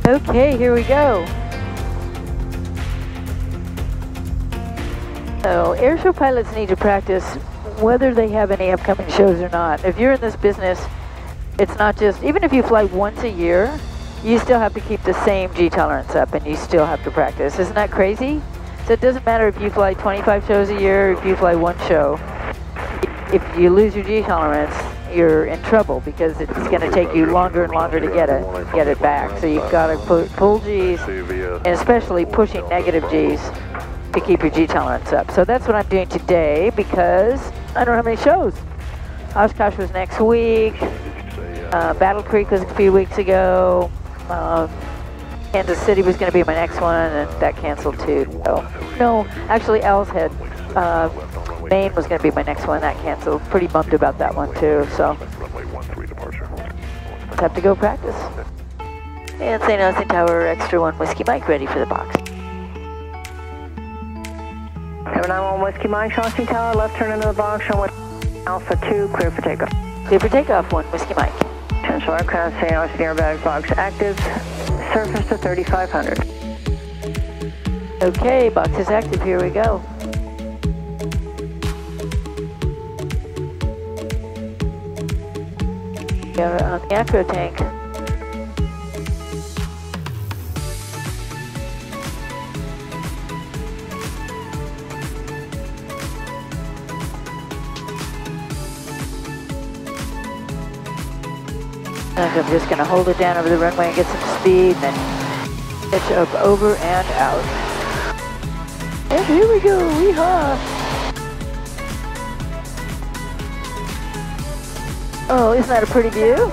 Okay, here we go. So, airshow pilots need to practice whether they have any upcoming shows or not. If you're in this business, it's not just, even if you fly once a year, you still have to keep the same G tolerance up and you still have to practice. Isn't that crazy? So it doesn't matter if you fly 25 shows a year, or if you fly one show. If you lose your G tolerance, you're in trouble because it's going to take you longer and longer to get it back. So you've got to pull Gs, and especially pushing negative Gs to keep your G tolerance up. So that's what I'm doing today because I don't have any shows. Oshkosh was next week. Battle Creek was a few weeks ago. Kansas City was going to be my next one, and that canceled too. So, no, actually Owl's Head, Maine was going to be my next one. That canceled. Pretty bummed about that one too. So, let's have to go practice. And St. Augustine Tower, extra 1 Whiskey Mike, ready for the box. 791 Whiskey Mike, St. Augustine Tower, left turn into the box, runway Alpha 2, clear for takeoff. Clear for takeoff, 1 Whiskey Mike. Potential aircraft, St. Augustine Airport box active, surface to 3,500. Okay, box is active, here we go. We're on the acro tank. I'm just going to hold it down over the runway and get some speed, and then pitch up over and out. And here we go, weehaw! Oh, isn't that a pretty view?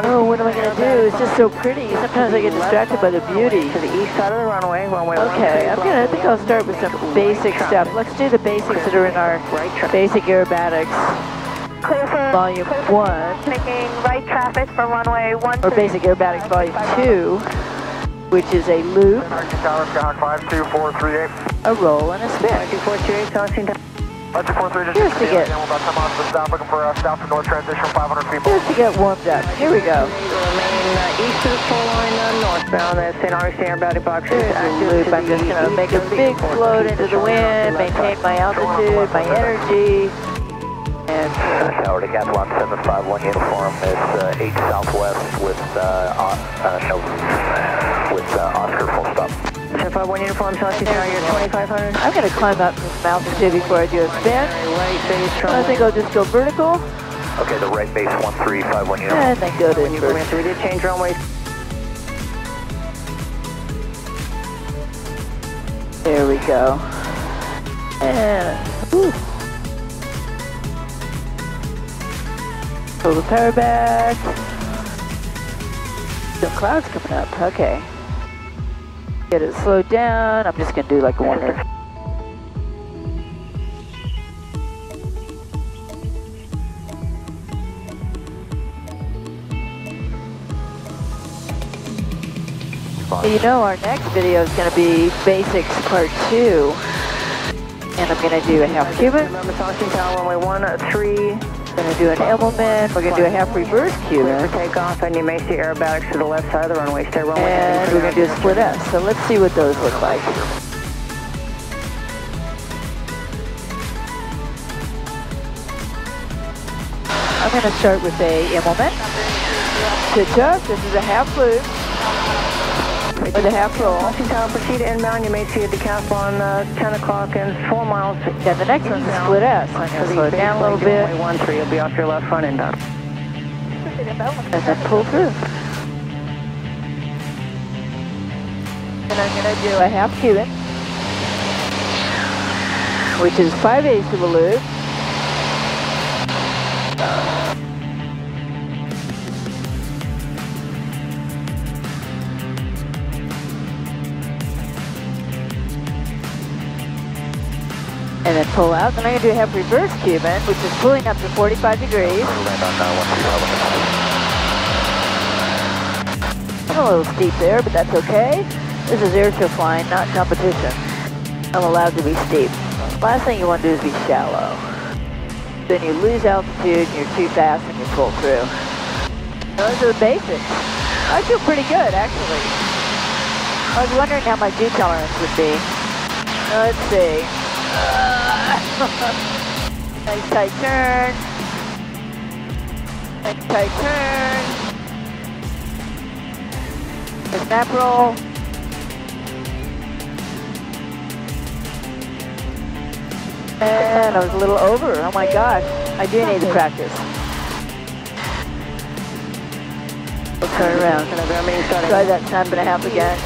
Oh, what am I going to do? It's just so pretty. Sometimes I get distracted by the beauty. To the east side of the runway, okay, I think I'll start with some basic stuff. Let's do the basics that are in our basic aerobatics. Clear for Volume 1. Taking right traffic from runway 13. Or basic aerobatics Volume 2, which is a loop, a roll, and a spin. 2428, Just to get warmed up. Here we go. Remain east of the floor line, northbound. That's St. Augustine Airport box. Loop. I'm just going to make a big float into the wind, maintain my altitude, my energy. And tower to Cat 1751 uniform is 8 southwest with Oscar full stop. 751 uniform, Chelsea Tower, you're 2,500. I'm going to climb up from some altitude before I do a spin. I think I'll just go vertical. Okay, the right base 1351 uniform. And then go to inverse. We did change runways. There we go. And, whew. Pull the power back. Some clouds coming up, okay. Get it slowed down. I'm just going to do like a 1 minute. You know, our next video is going to be Basics Part 2. And I'm going to do a half Cuban. Remember, Austin Tower, runway 13. We're going to do an Immelman. We're going to do a half reverse Cuban. For takeoff, and you may see aerobatics to the left side of the runway. Stay runway. And we're going to do a split S. So let's see what those look like. I'm going to start with a Immelman. Pitch up. This is a half loop with a half roll. Austin Tower, proceed inbound. You may see a decathlon 10 o'clock and 4 miles. Then the next one's a split S. I'm going to slow it down a little bit. 13, you'll be off your left front inbound. And then pull through. And I'm going to do a half Cuban, which is 5/8 of a loop. And then pull out. Then I'm going to do a half reverse Cuban, which is pulling up to 45 degrees. I'm a little steep there, but that's okay. This is airshow flying, not competition. I'm allowed to be steep. Last thing you want to do is be shallow. then you lose altitude and you're too fast and you pull through. Those are the basics. I feel pretty good, actually. I was wondering how my G tolerance would be. Let's see. Nice tight turn. Nice tight turn. The snap roll. And I was a little over. Oh my gosh. I do need to practice. We'll turn around. Try that snap and a half again.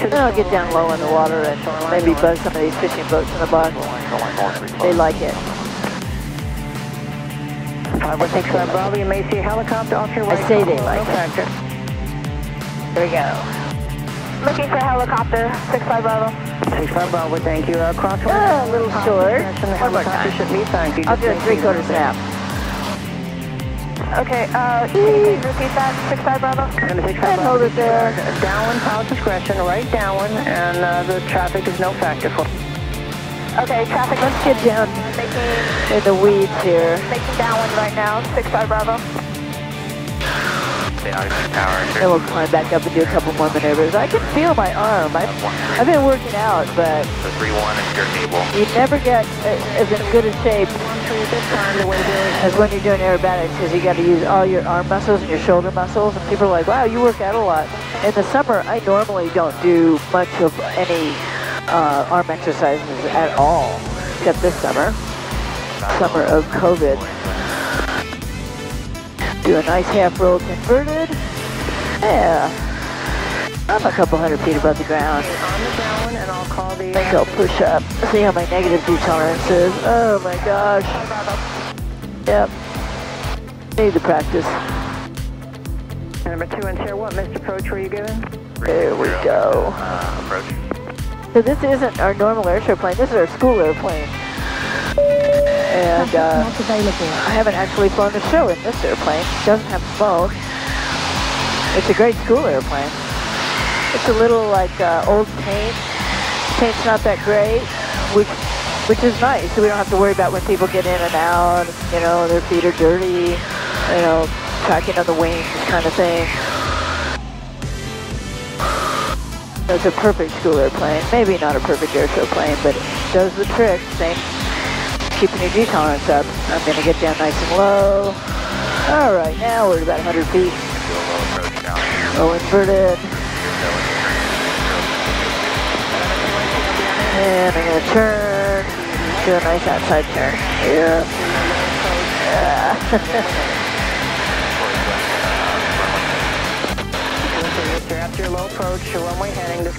Then I'll get down low in the water and maybe buzz some of these fishing boats in the box. They like it. 516 Bravo, you may see a helicopter off your right. I say they like it. There we go. Looking for a helicopter, 65 Bravo. 65 Bravo, thank you. Crosswind. A little short. One more time. Should be, thank you. I'll do a 3/4 snap. Okay, can you please repeat that, 65 Bravo? And hold it there. Downwind, pilot discretion, right downwind, and the traffic is no factor for. Okay, traffic. Let's get down in the weeds here. Making downwind right now, 65 Bravo. And we'll climb back up and do a couple more maneuvers. I can feel my arm. I've been working out, but you never get as in good a shape as when you're doing aerobatics, because you got to use all your arm muscles and your shoulder muscles. And people are like, wow, you work out a lot. In the summer, I normally don't do much of any arm exercises at all, except this summer of COVID. Do a nice half roll inverted. Yeah. I'm a couple hundred feet above the ground. I think I'll push up. See how my negative G tolerance is. Oh my gosh. Yep. Need to practice. Number 2 and tier, what missed approach were you given? There we go. Approach. So this isn't our normal airshow plane. This is our school airplane. And I haven't actually flown the show in this airplane. It doesn't have smoke. It's a great school airplane. It's a little like old paint. Paint's not that great, which is nice. So we don't have to worry about when people get in and out. You know, their feet are dirty. You know, tracking on the wings kind of thing. So it's a perfect school airplane. Maybe not a perfect airshow plane, but it does the trick. Same. Keeping your G tolerance up. I'm going to get down nice and low. All right, now we're at about 100 feet. Low inverted. And I'm going to turn. Do a nice outside turn. Yeah. After your low approach, your runway heading, just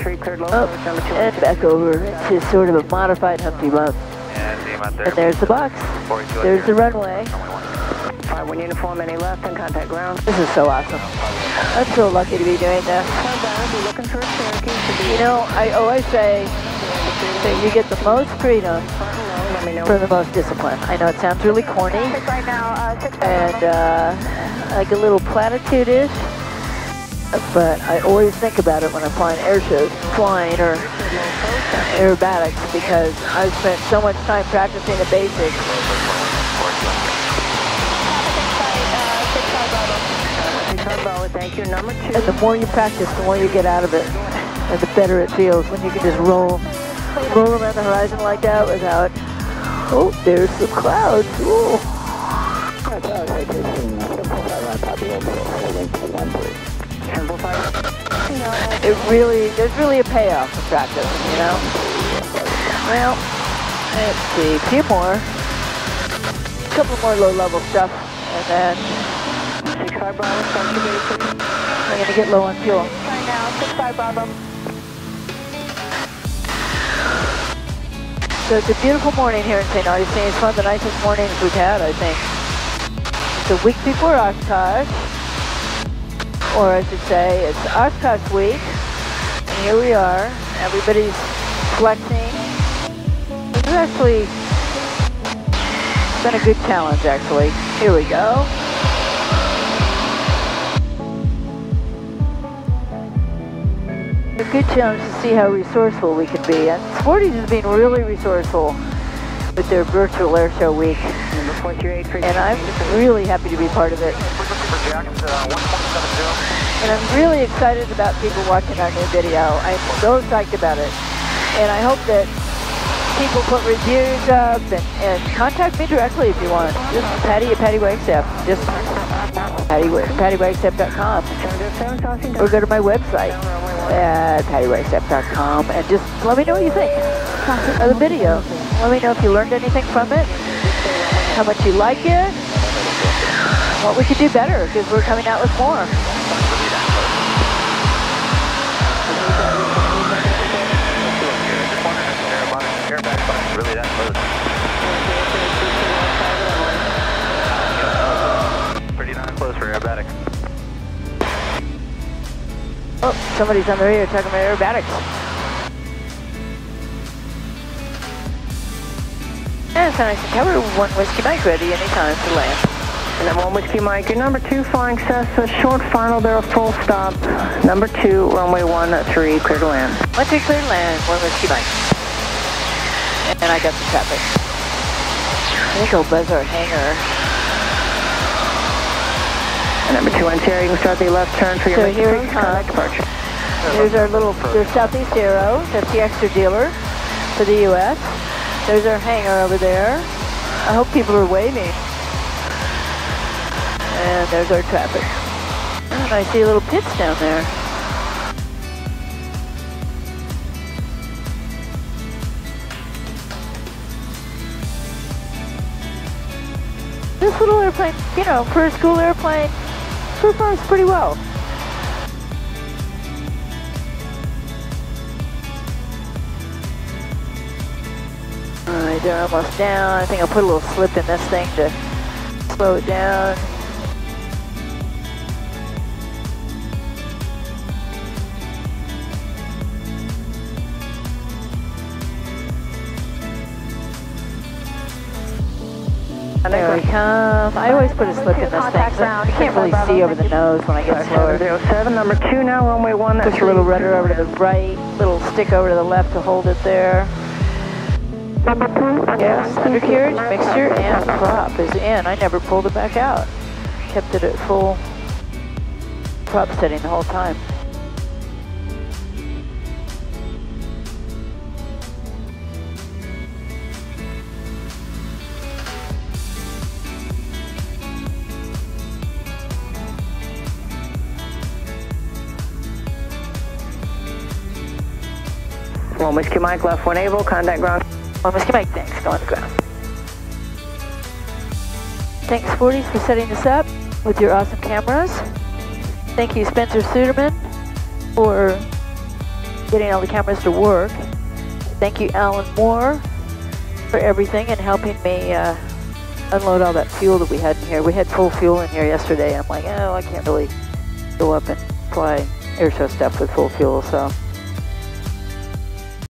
keep cleared low approach, number 2. And back over to sort of a modified Humpty Bump. And there's the box. There's the runway. 5-1 uniform, any left, and contact ground. This is so awesome. I'm so lucky to be doing this. You know, I always say that you get the most freedom for the most discipline. I know it sounds really corny and like a little platitude-ish, but I always think about it when I'm flying air shows, flying or aerobatics, because I've spent so much time practicing the basics. Thank you. Number 2. And the more you practice, the more you get out of it, and the better it feels when you can just roll around the horizon like that without, oh, there's some clouds. Ooh. There's really a payoff for practice, you know? Well, let's see, a few more. A couple more low-level stuff, and then I'm going to get low on fuel. Right now, 65 Bravo. So it's a beautiful morning here in St. Augustine. It's one of the nicest mornings we've had, I think. It's a week before Oshkosh, or I should say, it's Oshkosh week. And here we are. Everybody's flexing. This has actually been a good challenge, actually. Here we go. A good challenge to see how resourceful we can be. And Sporties has been really resourceful. with their virtual air show week. And I'm really happy to be part of it. And I'm really excited about people watching our new video. I'm so psyched about it. And I hope that people put reviews up and contact me directly if you want. Just Patty at Patty Wagstaff. Just pattywagstaff.com. Or go to my website at pattywagstaff.com and just let me know what you think of the video. Let me know if you learned anything from it, how much you like it, what we could do better, because we're coming out with more. Really that close. Pretty darn close for aerobatic. Oh, somebody's on the radio talking about aerobatics. And so nice and covered. 1 Whiskey Mike ready anytime to land. And then 1 Whiskey Mike, your number 2 flying Cessna, short final there, a full stop. Number 2, runway 13, clear to land. 13 clear to land, 1 Whiskey Mike. And I got the traffic. I think I'll buzz our hangar. And number 2 on Terry, you can start the left turn for your here we come. departure. There's our little, there's Southeast Aero, that's the extra dealer for the U.S. There's our hangar over there. I hope people are waving. And there's our traffic. And I see little pits down there. This little airplane, you know, for a school airplane, performs pretty well. Alright, they're almost down. I think I'll put a little slip in this thing to slow it down. There we come. I always put a slip in this thing, so I can't really see over the nose when I get slower. 07, number 2 now, runway 13. Push a little rudder over to the right, little stick over to the left to hold it there. Yes, undercarriage, mixture, and prop is in. I never pulled it back out. Kept it at full prop setting the whole time. One Whiskey Mike, left 1 able, contact ground. 1 Whiskey Mike, thanks, go on the ground. Thanks 40s for setting this up with your awesome cameras. Thank you Spencer Suderman for getting all the cameras to work. Thank you Alan Moore for everything and helping me unload all that fuel that we had in here. We had full fuel in here yesterday and I'm like, oh, I can't really go up and fly air show stuff with full fuel, so